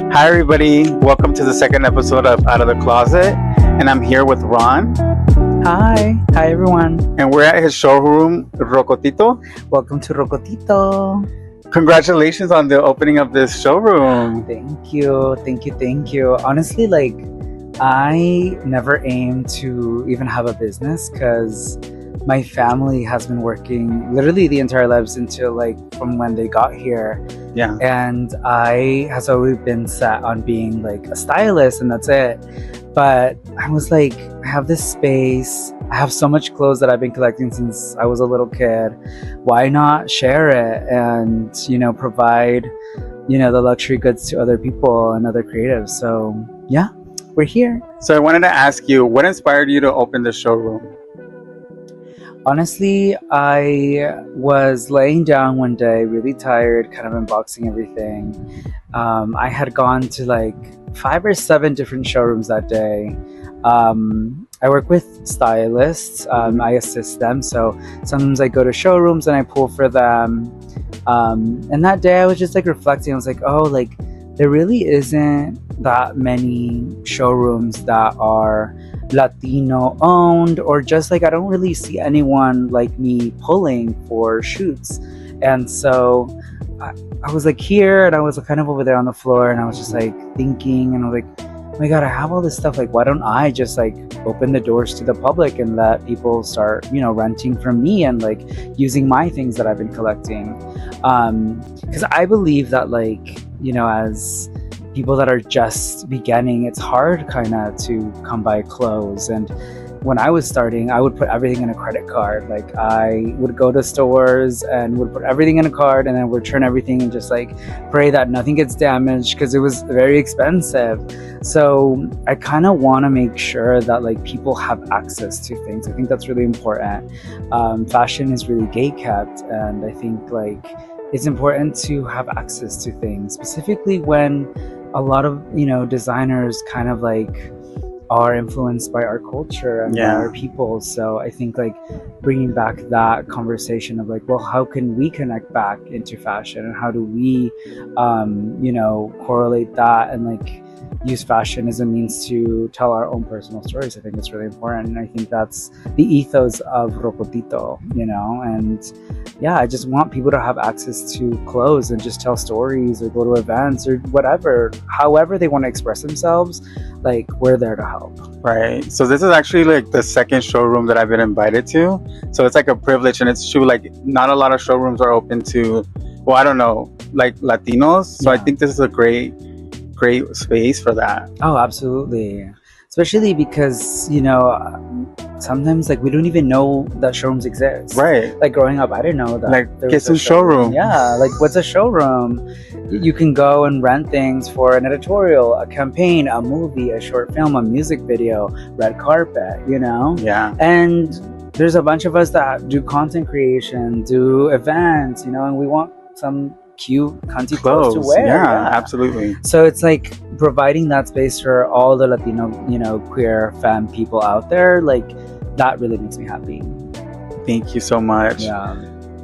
Hi, everybody. Welcome to the second episode of Out of the Closet. And I'm here with Ron. Hi everyone. And we're at his showroom, Rocotito. Welcome to Rocotito. Congratulations on the opening of this showroom. Thank you. Honestly, I never aimed to even have a business because my family has been working literally the entire lives until from when they got here. Yeah. And I has always been set on being a stylist, and that's it. But I was I have this space. I have so much clothes that I've been collecting since I was a little kid. Why not share it and, provide, the luxury goods to other people and other creatives? So yeah, we're here. So I wanted to ask you, what inspired you to open the showroom? Honestly, I was laying down one day, really tired, kind of unboxing everything. I had gone to 5 or 7 different showrooms that day. I work with stylists. I assist them. So sometimes I go to showrooms and I pull for them. And that day I was just reflecting. I was there really isn't that many showrooms that are Latino owned, or just I don't really see anyone like me pulling for shoots. And so I was here, and I was kind of over there on the floor, and I was just thinking, and I was oh my god, I have all this stuff, why don't I just open the doors to the public and let people start renting from me and using my things that I've been collecting, because I believe that as people that are just beginning, it's hard kind of to come by clothes. And when I was starting, I would put everything in a credit card. I would go to stores and would put everything in a card, and then would return everything and just pray that nothing gets damaged, because it was very expensive. So I kind of want to make sure that people have access to things. I think that's really important. Fashion is really gate kept, and I think it's important to have access to things, specifically when a lot of designers kind of are influenced by our culture and by our people. So I think bringing back that conversation of well, how can we connect back into fashion, and how do we correlate that and use fashion as a means to tell our own personal stories. I think it's really important, and I think that's the ethos of Rocotito, and yeah, I just want people to have access to clothes and just tell stories or go to events or whatever, however they want to express themselves. We're there to help. Right. So this is actually the second showroom that I've been invited to. So it's a privilege, and it's true. Not a lot of showrooms are open to, well, I don't know, Latinos. So I think this is a great space for that. Oh, absolutely. Especially because, sometimes we don't even know that showrooms exist. Right. Growing up, I didn't know that. Get some showroom. Yeah. What's a showroom? You can go and rent things for an editorial, a campaign, a movie, a short film, a music video, red carpet, Yeah. And there's a bunch of us that do content creation, do events, and we want some cute cunty clothes to wear. Yeah, absolutely. So it's providing that space for all the Latino, queer femme people out there. That really makes me happy. Thank you so much. Yeah.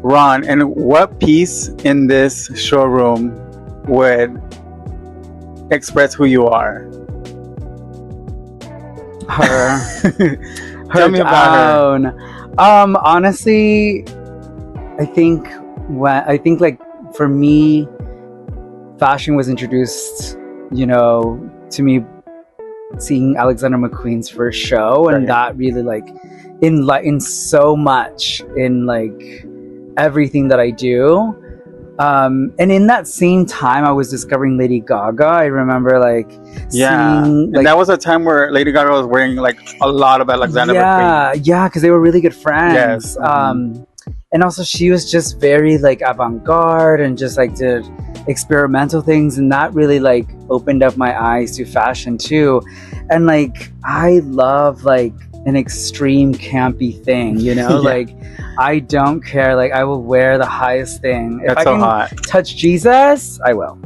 Ron, and what piece in this showroom would express who you are? Her. Tell me about her. Honestly, I think for me, fashion was introduced, to me seeing Alexander McQueen's first show, and that really in so much in everything that I do. And in that same time, I was discovering Lady Gaga. I remember seeing, and that was a time where Lady Gaga was wearing a lot of Alexander McQueen. Yeah, because they were really good friends. Yes. And also she was just very avant-garde and just did experimental things, and that really opened up my eyes to fashion too. And I love an extreme campy thing, I don't care. I will wear the highest thing. If That's I so can hot. touch Jesus, I will.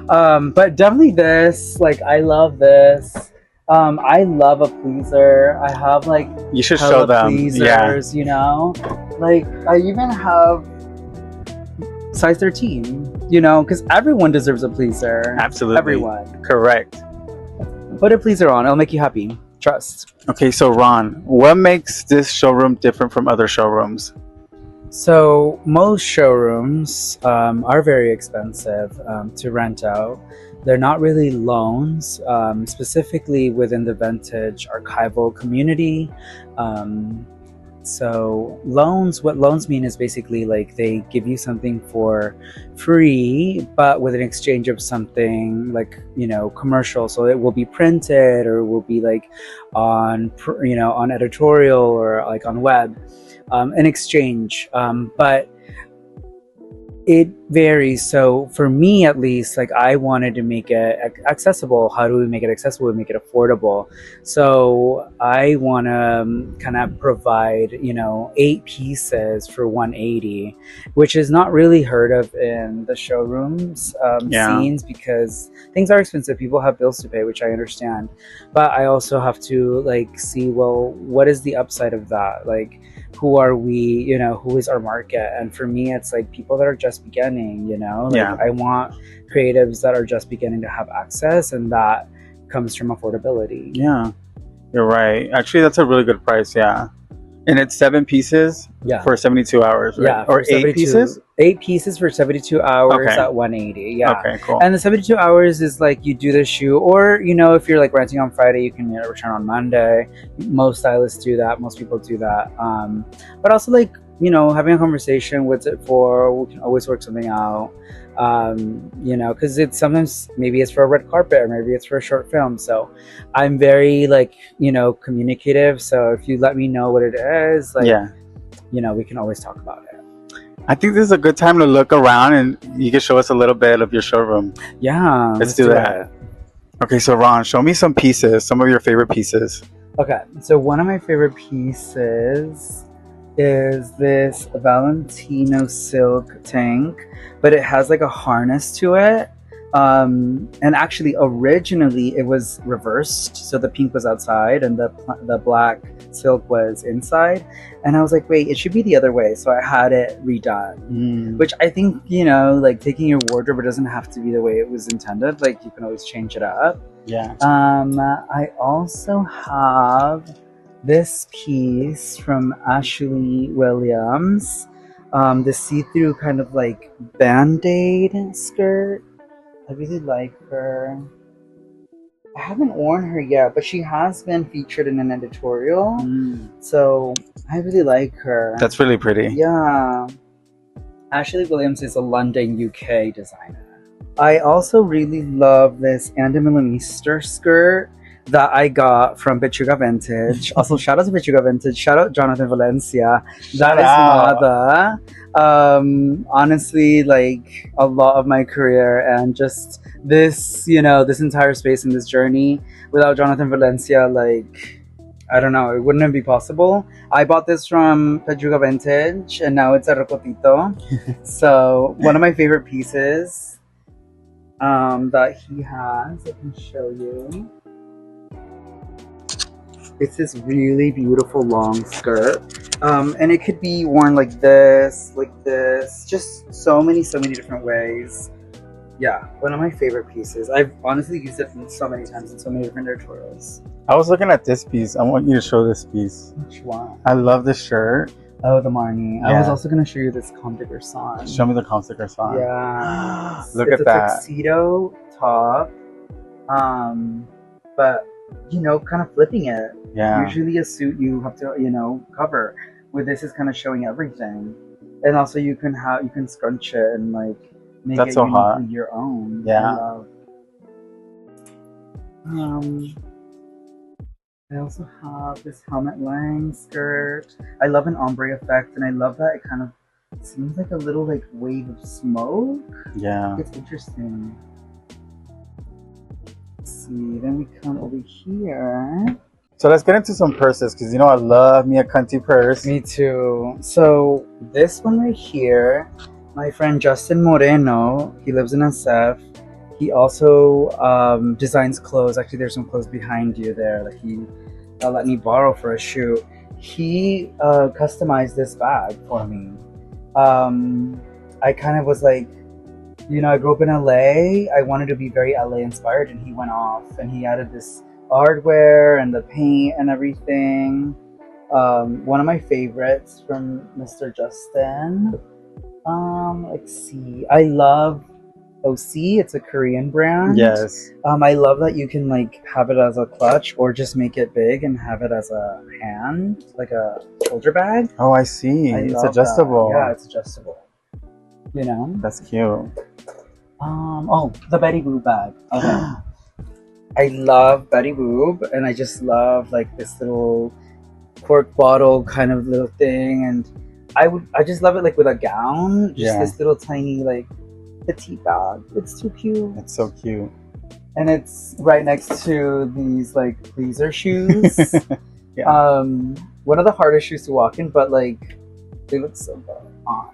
But definitely this. I love this. I love a pleaser. I have you should show them. Pleasers, I even have size 13. you know, because everyone deserves a pleaser. Absolutely. Everyone. Correct. Put a pleaser on. It'll make you happy. Trust. Okay, so Ron, what makes this showroom different from other showrooms? So most showrooms are very expensive to rent out. They're not really loans, specifically within the vintage archival community. So loans, what loans mean is basically like they give you something for free, but with an exchange of something like, you know, commercial. So it will be printed or will be like on, you know, on editorial or like on web, in exchange. But it varies. So for me, at least, like I wanted to make it accessible. How do we make it accessible? We make it affordable. So I want to kind of provide, you know, 8 pieces for 180, which is not really heard of in the showrooms scenes, because things are expensive. People have bills to pay, which I understand. But I also have to like see, well, what is the upside of that? Like, who are we, you know, who is our market? And for me, it's like people that are just beginning, you know, like I want creatives that are just beginning to have access, and that comes from affordability. Yeah, you're right. Actually, that's a really good price. Yeah. And it's 7 pieces for 72 hours, right? Yeah. Or 8 pieces? 8 pieces for 72 hours Okay. at 180. Yeah. Okay, cool. And the 72 hours is like you do the shoot, or, you know, if you're like renting on Friday, you can, you know, return on Monday. Most stylists do that. Most people do that. But also, like, you know, having a conversation, what's it for? We can always work something out. You know, because it's sometimes maybe it's for a red carpet or maybe it's for a short film. So I'm very like, you know, communicative. So if you let me know what it is, like, you know, we can always talk about it. I think this is a good time to look around and you can show us a little bit of your showroom. Yeah. Let's do that. Okay, so Ron, show me some pieces, some of your favorite pieces. Okay, so one of my favorite pieces is this Valentino silk tank, but it has like a harness to it. And actually, originally it was reversed, so the pink was outside and the black silk was inside. And I was like, wait, it should be the other way. So I had it redone, which I think, you know, like taking your wardrobe, it doesn't have to be the way it was intended. Like you can always change it up. Yeah. I also have this piece from Ashley Williams, the see-through kind of like band-aid skirt. I really like her. I haven't worn her yet, but she has been featured in an editorial. So I really like her. That's really pretty. Yeah. Ashley Williams is a London, UK designer. I also really love this Andy Millimeter skirt that I got from Pechuga Vintage. Also, shout out to Pechuga Vintage. Shout out Jonathan Valencia. That is Nada. Honestly, like a lot of my career and just this, you know, this entire space and this journey without Jonathan Valencia, like, I don't know, it wouldn't be possible. I bought this from Pechuga Vintage and now it's at Rocotito. So one of my favorite pieces that he has, I can show you. It's this really beautiful long skirt. And it could be worn like this, just so many different ways. Yeah, one of my favorite pieces. I've honestly used it so many times in so many different tutorials. I was looking at this piece. I want you to show this piece. Which one? I love this shirt. Oh, the Marnie. Yeah. I was also going to show you this Comme des Garçons. Show me the Comme des Garçons. Yeah. Look it's at that. It's a tuxedo top. But, you know, kind of flipping it. Yeah. Usually a suit you have to, you know, cover. With this is kind of showing everything. And also you can scrunch it and like make That's it so uniquely hot. your own. Yeah. I also have this helmet line skirt. I love an ombre effect, and I love that it kind of seems like a little like wave of smoke. Yeah. It's interesting. Let's see, then we come over here. So let's get into some purses, because you know I love me a cunty purse. Me too. So this one right here, my friend Justin Moreno, he lives in SF. He also designs clothes. Actually, there's some clothes behind you there that he let me borrow for a shoot. He customized this bag for me. I kind of was like, You know, I grew up in LA. I wanted to be very LA inspired, and he went off and he added this hardware and the paint and everything. One of my favorites from Mr. Justin. Let's see. I love OC. It's a Korean brand. Yes. I love that you can like have it as a clutch or just make it big and have it as a hand, like a shoulder bag. Oh, I see. I It's love adjustable. that. Yeah, it's adjustable. You know. That's cute. Oh, the Betty Boop bag. Okay. I love Betty Boop, and I just love like this little cork bottle kind of little thing, and I just love it like with a gown, just this little tiny like petite bag. It's too cute. It's so cute. And it's right next to these like pleaser shoes. Yeah. One of the hardest shoes to walk in, but like they look so good on.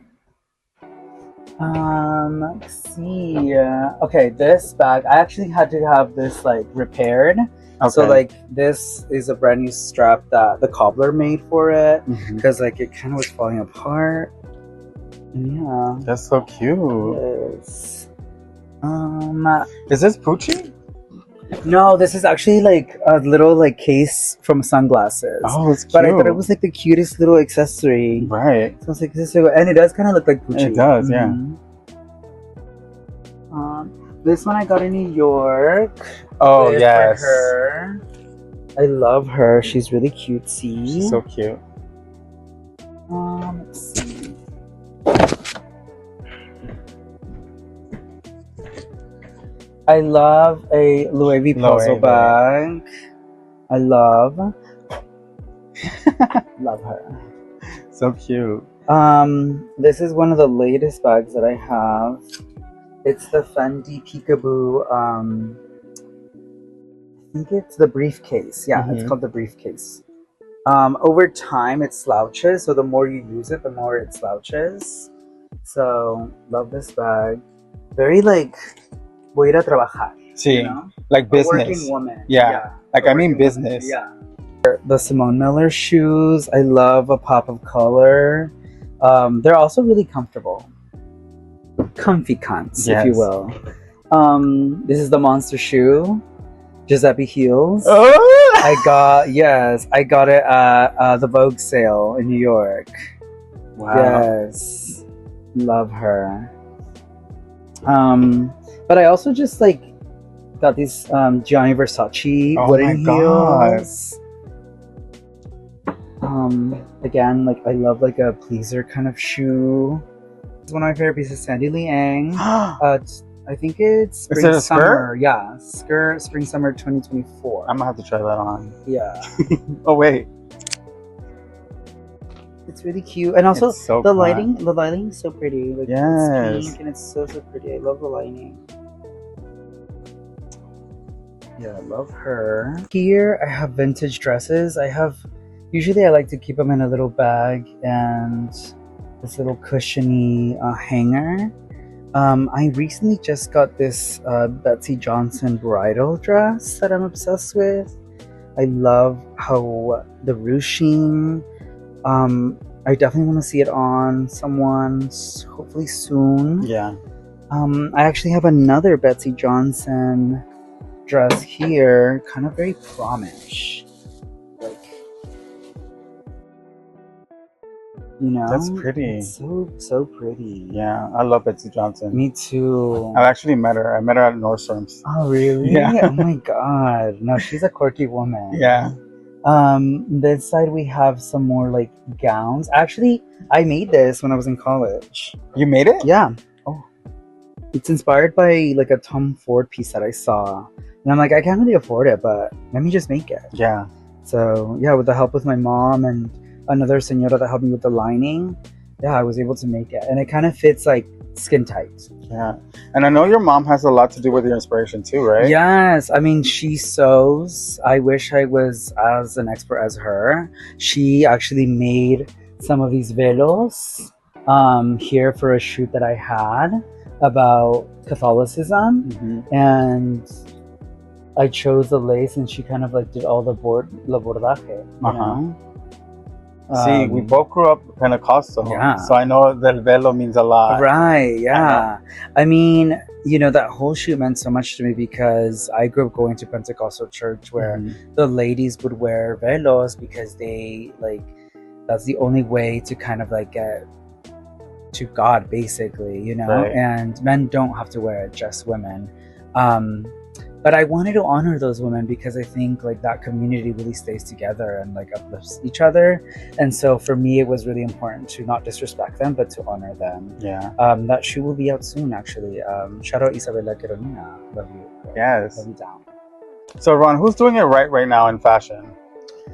Let's see. Okay, this bag, I actually had to have this like repaired. Okay. So like this is a brand new strap that the cobbler made for it because like it kind of was falling apart. And yeah. That's so cute. Yes. Is this Poochie? No, this is actually like a little like case from sunglasses. Oh, it's cute. But I thought it was like the cutest little accessory. Right. So I was like, this is so, and it does kind of look like Gucci. It does, yeah. This one I got in New York. Oh, for yes. her. I love her. She's really cutesy. She's so cute. Let's see. I love a Louis V puzzle bag. I love her. So cute. This is one of the latest bags that I have. It's the Fendi Peekaboo. I think it's the briefcase. Yeah, it's called the briefcase. Over time, it slouches. So the more you use it, the more it slouches. So love this bag. Very like voy a ir a trabajar. Sí, you know? like business. A working woman. Yeah. Like I mean business. Woman. Yeah. The Simone Miller shoes. I love a pop of color. They're also really comfortable. Comfy cunts, if you will. This is the monster shoe. Giuseppe Heels. Oh! I got it at the Vogue sale in New York. Wow. Yes. Love her. But I also just like got these Gianni Versace wooden heels. Again, like I love like a pleaser kind of shoe. It's one of my favorite pieces, Sandy Liang. I think it's spring summer. Yeah, spring summer 2024. I'm gonna have to try that on. Yeah. Oh wait. It's really cute, and also so the lighting. The lighting is so pretty. Like, yes. it's pink and it's so pretty. I love the lighting. Yeah, I love her. Here I have vintage dresses. Usually I like to keep them in a little bag and this little cushiony hanger. I recently just got this Betsy Johnson bridal dress that I'm obsessed with. I love how the ruching. I definitely want to see it on someone hopefully soon. Yeah. I actually have another Betsy Johnson dress here, kind of very promish. Like, you know, that's pretty. It's so pretty. Yeah, I love Betsy Johnson. Me too. I've actually met her. I met her at Nordstrom's. Oh really? Yeah. Oh my god. No, she's a quirky woman. Yeah. This side we have some more like gowns. Actually, I made this when I was in college. You made it? Yeah. Oh. It's inspired by like a Tom Ford piece that I saw. And I'm like, I can't really afford it, but let me just make it. Yeah. So yeah, with the help with my mom and another señora that helped me with the lining, yeah, I was able to make it. And it kind of fits like skin tight. Yeah. And I know your mom has a lot to do with your inspiration too, right? Yes. I mean, she sews. I wish I was as an expert as her. She actually made some of these velos here for a shoot that I had about Catholicism. And I chose the lace and she kind of like did all the bordaje, you know? See, we both grew up Pentecostal. Yeah. So I know that velo means a lot. Right, yeah. I mean, you know, that whole shoot meant so much to me because I grew up going to Pentecostal church where the ladies would wear velos because they, like, that's the only way to kind of, like, get to God, basically, you know? Right. And men don't have to wear it, just women. But I wanted to honor those women because I think like that community really stays together and like uplifts each other. And so for me, it was really important to not disrespect them, but to honor them. Yeah. That shoe will be out soon, actually. Shout out Isabella Queronina. Love you. Yes. Love you down. So Ron, who's doing it right now in fashion?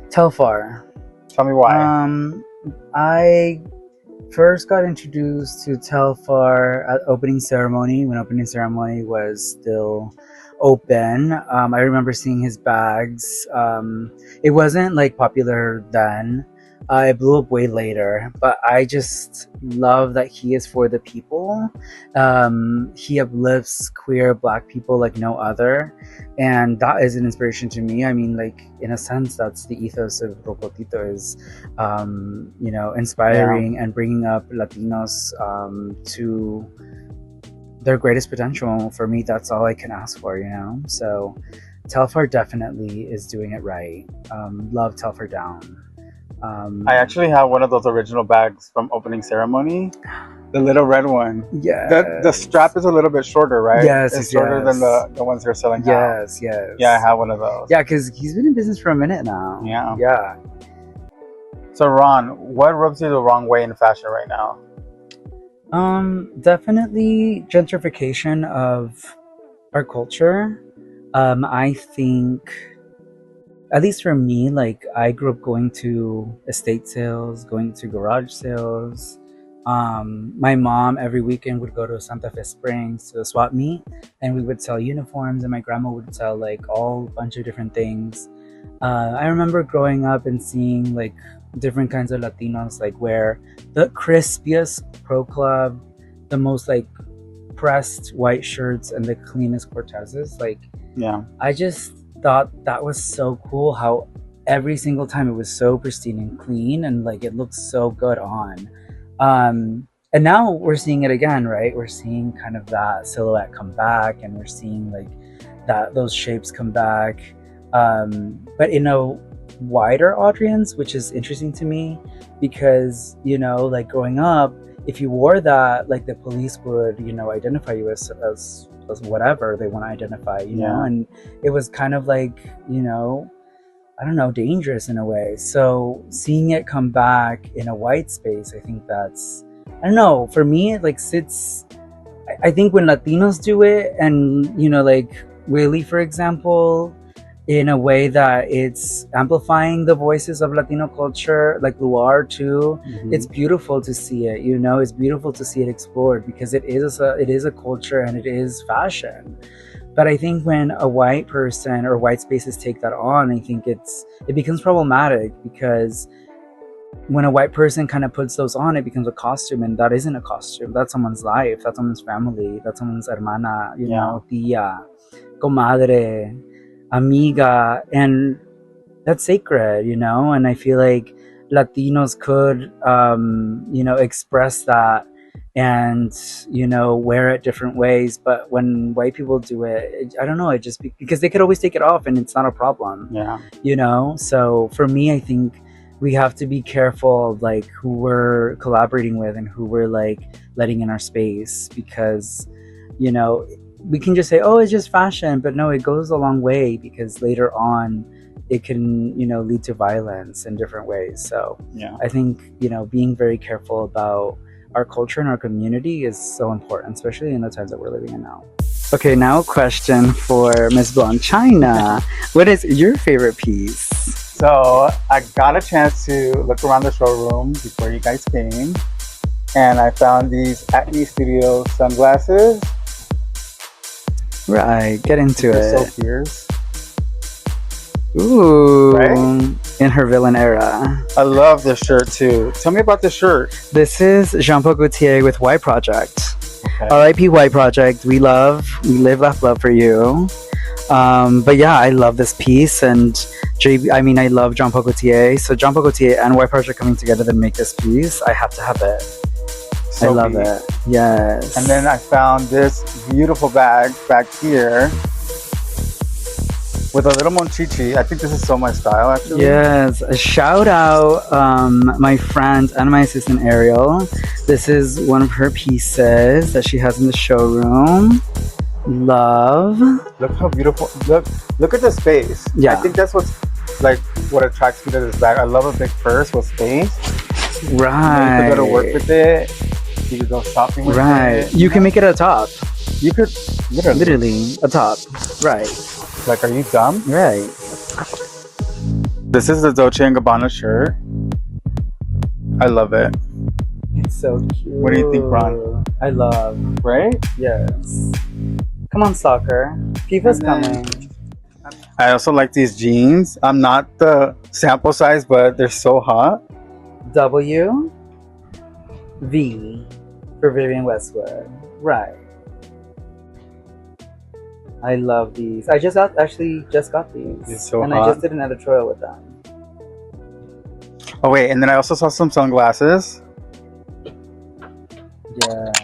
Telfar. Tell me why. I first got introduced to Telfar at opening ceremony when opening ceremony was still open. I remember seeing his bags. It wasn't like popular then. It blew up way later, but I just love that he is for the people. He uplifts queer Black people like no other, and that is an inspiration to me. I mean, like in a sense, that's the ethos of Rocotito is, you know, inspiring and bringing up Latinos to their greatest potential. For me, that's all I can ask for, you know? So Telfar definitely is doing it right. Love Telfar down. I actually have one of those original bags from opening ceremony. The little red one. Yeah. The strap is a little bit shorter, right? Yes. It's shorter than the ones they're selling now. Yes. Yeah, I have one of those. Yeah, because he's been in business for a minute now. Yeah. So Ron, what rubs you the wrong way in fashion right now? Definitely gentrification of our culture. I think, at least for me, like I grew up going to estate sales, going to garage sales. My mom every weekend would go to Santa Fe Springs to a swap meet, and we would sell uniforms, and my grandma would sell like all bunch of different things. I remember growing up and seeing like different kinds of Latinos like wear the crispiest Pro Club, the most like pressed white shirts, and the cleanest Cortezes. Like, yeah, I just thought that was so cool how every single time it was so pristine and clean, and like it looked so good on. And now we're seeing it again, right? We're seeing kind of that silhouette come back, and we're seeing like that those shapes come back, but in a wider audience, which is interesting to me because, you know, like growing up, if you wore that, like the police would, you know, identify you as whatever they want to identify, you know, and it was kind of like, you know, I don't know, dangerous in a way. So seeing it come back in a white space, I think that's, I don't know, for me, it like sits, I think when Latinos do it, and, you know, like Willie, for example, in a way that it's amplifying the voices of Latino culture, like Luar too. It's beautiful to see it, you know, it's beautiful to see it explored because it is a culture and it is fashion. But I think when a white person or white spaces take that on, I think it becomes problematic because when a white person kind of puts those on, it becomes a costume, and that isn't a costume. That's someone's life, that's someone's family, that's someone's hermana, you know, tia, comadre, amiga, and that's sacred, you know. And I feel like Latinos could you know, express that and, you know, wear it different ways, but when white people do it, I don't know, it just because they could always take it off and it's not a problem, you know. So for me, I think we have to be careful of like who we're collaborating with and who we're like letting in our space, because, you know, we can just say, oh, it's just fashion, but no, it goes a long way because later on it can, you know, lead to violence in different ways. So I think, you know, being very careful about our culture and our community is so important, especially in the times that we're living in now. Okay, now a question for Miss Blonde China. What is your favorite piece? So I got a chance to look around the showroom before you guys came, and I found these Acne Studio sunglasses. Right, get into They're it. so fierce. Ooh, right? In her villain era. I love this shirt too. Tell me about this shirt. This is Jean-Paul Gaultier with Y Project. Okay. R.I.P. Y Project. We live, laugh, love for you. But yeah, I love this piece, and I love Jean Paul Gaultier. So Jean Paul Gaultier and White Parch are coming together to make this piece. I have to have it. So I love neat. it. Yes. And then I found this beautiful bag back here with a little monchichi. I think this is so my style, actually. Yes, a shout out my friend and my assistant Ariel. This is one of her pieces that she has in the showroom. Love. Look how beautiful. Look at the space. Yeah. I think that's what attracts me to this bag. I love a big purse with space. Right. You could go to work with it. You could go shopping with it. Right. You can make it a top. You could Literally a top. Right. Like, are you dumb? Right. This is the Dolce & Gabbana shirt. I love it. It's so cute. What do you think, Ron? I love. Right? Yes. Come on, soccer. FIFA's coming. I also like these jeans. I'm not the sample size, but they're so hot. W. V. For Vivienne Westwood. Right. I love these. I just got these. It's so and hot. I just did an editorial with them. Oh wait, and then I also saw some sunglasses. Yes.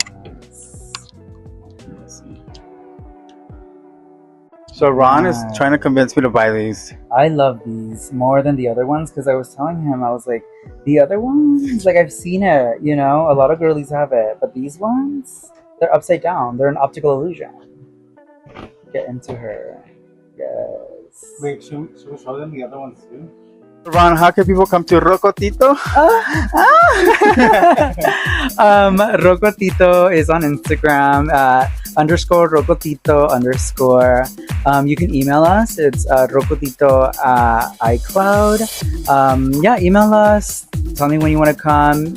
So Ron is Nice. trying to convince me to buy these. I love these more than the other ones because I was telling him, I was like, the other ones, like I've seen it, you know, a lot of girlies have it, but these ones, they're upside down. They're an optical illusion. Get into her. Yes. Wait, should we show them the other ones too? Ron, how can people come to Rocotito? Rocotito is on Instagram _Rocotito_. You can email us. It's Rocotito iCloud. Yeah, email us. Tell me when you want to come.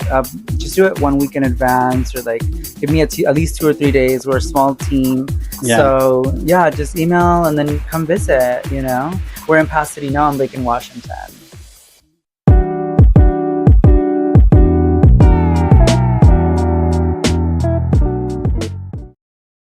Just do it 1 week in advance, or like give me at least 2 or 3 days. We're a small team. Yeah. So yeah, just email and then come visit. You know, we're in Pasadena on Lake in Washington.